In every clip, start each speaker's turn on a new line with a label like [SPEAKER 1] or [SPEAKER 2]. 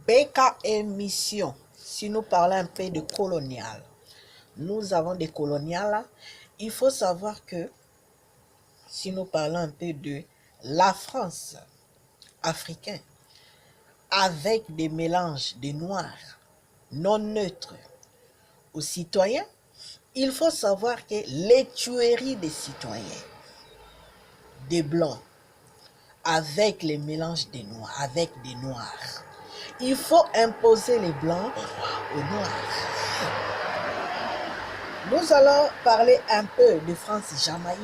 [SPEAKER 1] PK Mission, si nous parlons un peu de colonial, nous avons des coloniales. Il faut savoir que si nous parlons un peu de la France africaine, avec des mélanges de noirs non neutres aux citoyens, il faut savoir que les tueries des citoyens, des blancs, avec les mélanges des noirs, avec des noirs, il faut imposer les blancs aux noirs. Nous allons parler un peu de France-Jamaïque,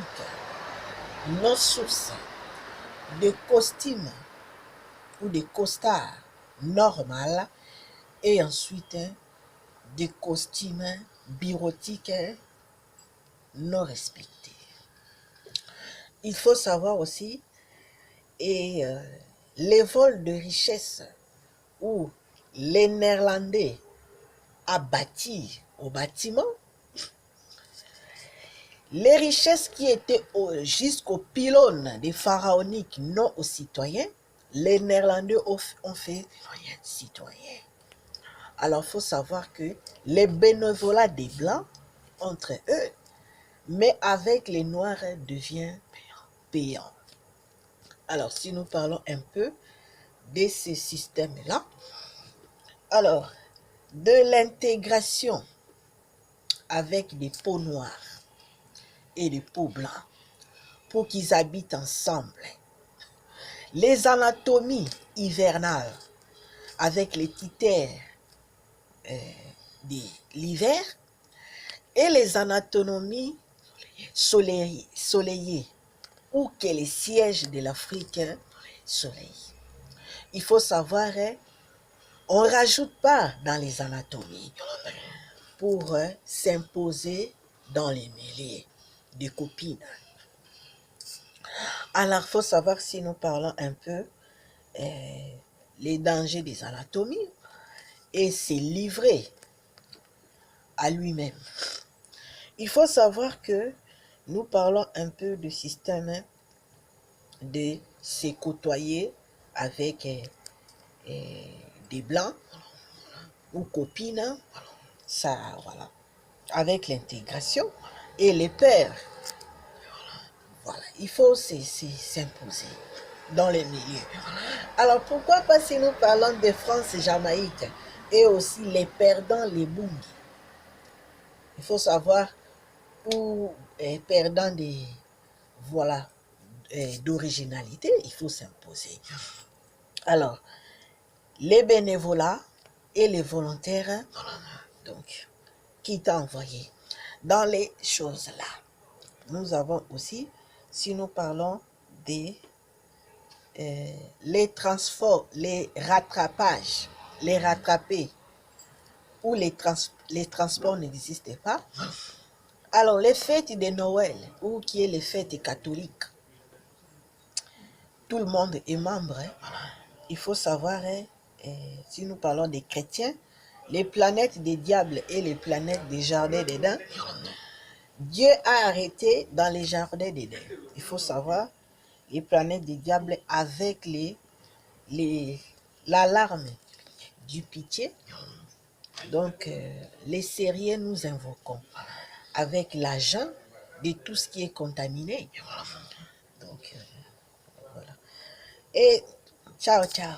[SPEAKER 1] nos sources de costumes ou de costards normales et ensuite des costumes bureautiques non respectés. Il faut savoir aussi les vols de richesses où les Néerlandais a bâti au bâtiment, les richesses qui étaient jusqu'aux pylônes des pharaoniques non aux citoyens, les Néerlandais ont fait citoyens. Alors il faut savoir que les bénévolats des Blancs entre eux, mais avec les Noirs devient payant. Alors si nous parlons un peu de ces systèmes-là, alors de l'intégration avec des peaux noires et des peaux blancs pour qu'ils habitent ensemble. Les anatomies hivernales avec les titères de l'hiver et les anatomies soleillées ou que les sièges de l'Afrique soleil. Il faut savoir, on ne rajoute pas dans les anatomies pour s'imposer dans les mêlées des copines. Alors, il faut savoir si nous parlons un peu les dangers des anatomies et c'est livré à lui-même. Il faut savoir que nous parlons un peu du système de se côtoyer avec des blancs ou copines, ça, voilà, avec l'intégration et les pères. Voilà, il faut s'imposer dans les milieux. Alors pourquoi pas si nous parlons de France et Jamaïque et aussi les perdants, les Bungi. Il faut savoir où perdant des voilà d'originalité, il faut s'imposer. Alors les bénévolats et les volontaires, donc qui t'a envoyé dans les choses là. Nous avons aussi, si nous parlons des les transports, les rattrapages, les rattrapés, où les transports n'existaient pas. Alors, les fêtes de Noël, ou qui est les fêtes catholiques, tout le monde est membre. Il faut savoir, si nous parlons des chrétiens, les planètes des diables et les planètes des jardins d'Éden, Dieu a arrêté dans les jardins d'Éden. Il faut savoir, les planètes des diables avec l'alarme du pitié. Donc, les sérieux nous invoquons avec l'agent de tout ce qui est contaminé. Donc, voilà. Et ciao, ciao.